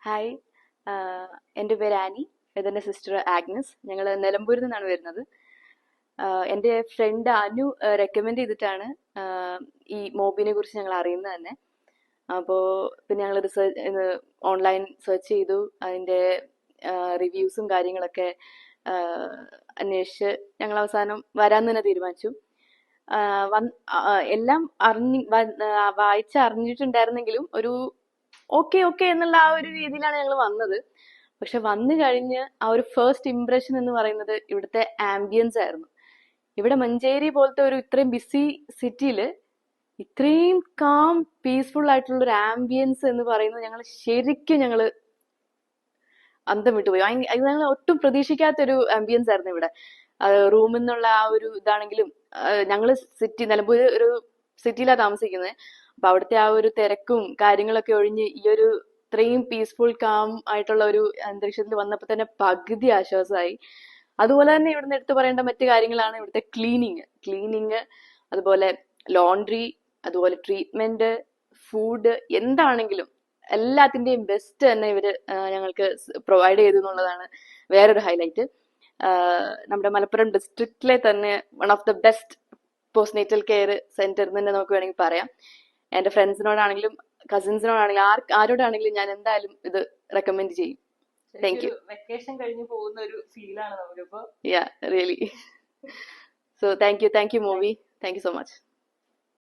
Hi, എൻ്റെ പേര് Annie. ഇതെൻ്റെ സിസ്റ്റർ ആഗ്നസ്. ഞങ്ങൾ നിലമ്പൂരിൽ നിന്നാണ് വരുന്നത്. എൻ്റെ ഫ്രണ്ട് അനു റെക്കമെൻഡ് ചെയ്തിട്ടാണ് ഈ മോബിനെ കുറിച്ച് ഞങ്ങൾ അറിയുന്നത് തന്നെ. അപ്പോൾ പിന്നെ ഞങ്ങൾ റിസർച്ച് ഓൺലൈൻ സെർച്ച് ചെയ്തു. അതിൻ്റെ റിവ്യൂസും കാര്യങ്ങളൊക്കെ അന്വേഷിച്ച് ഞങ്ങൾ അവസാനം വരാൻ തന്നെ തീരുമാനിച്ചു. എല്ലാം വായിച്ചറിഞ്ഞിട്ടുണ്ടായിരുന്നെങ്കിലും ഒരു ഓക്കെ ഓക്കെ എന്നുള്ള ആ ഒരു രീതിയിലാണ് ഞങ്ങൾ വന്നത്. പക്ഷെ വന്നു കഴിഞ്ഞ് ആ ഒരു ഫസ്റ്റ് ഇംപ്രഷൻ എന്ന് പറയുന്നത് ഇവിടുത്തെ ആംബിയൻസ് ആയിരുന്നു. ഇവിടെ മഞ്ചേരി പോലത്തെ ഒരു ഇത്രയും ബിസി സിറ്റിയില് ഇത്രയും കാം പീസ്ഫുൾ ആയിട്ടുള്ള ഒരു ആംബിയൻസ് എന്ന് പറയുന്നത് ഞങ്ങൾ അന്തം വിട്ടുപോയി. അത് ഞങ്ങൾ ഒട്ടും പ്രതീക്ഷിക്കാത്തൊരു ആംബിയൻസ് ആയിരുന്നു ഇവിടെ. റൂമിൽ നിന്നുള്ള ആ ഒരു ഇതാണെങ്കിലും, ഞങ്ങള് നിലമ്പൂര് ഒരു സിറ്റിയിലാണ് താമസിക്കുന്നത്. അപ്പൊ അവിടുത്തെ ആ ഒരു തിരക്കും കാര്യങ്ങളൊക്കെ ഒഴിഞ്ഞ് ഈ ഒരു ഇത്രയും പീസ്ഫുൾ കാം ആയിട്ടുള്ള ഒരു അന്തരീക്ഷത്തിൽ വന്നപ്പോൾ തന്നെ പകുതി ആശ്വാസമായി. അതുപോലെ തന്നെ ഇവിടുന്ന് എടുത്തു പറയേണ്ട മറ്റു കാര്യങ്ങളാണ് ഇവിടുത്തെ ക്ലീനിങ്, അതുപോലെ ലോണ്ട്രി, അതുപോലെ ട്രീറ്റ്മെന്റ്, ഫുഡ്, എന്താണെങ്കിലും എല്ലാത്തിന്റെയും ബെസ്റ്റ് തന്നെ ഇവര് ഞങ്ങൾക്ക് പ്രൊവൈഡ് ചെയ്തു എന്നുള്ളതാണ് വേറൊരു ഹൈലൈറ്റ്. നമ്മുടെ മലപ്പുറം ഡിസ്ട്രിക്റ്റിലെ തന്നെ one of the best postnatal care centre എന്ന് തന്നെ നമുക്ക് വേണമെങ്കിൽ പറയാം. എന്റെ ഫ്രണ്ട്സിനോടാണെങ്കിലും കസിൻസിനോടാണെങ്കിലും ആരോടാണെങ്കിലും ഞാൻ എന്തായാലും ഇത് റെക്കമെൻഡ് ചെയ്യും. Thank you. വെക്കേഷൻ കഴിഞ്ഞു പോകുന്ന ഒരു ഫീലാണ് നമുക്കിപ്പോ. Yeah really. So thank you movie. Thank you so much.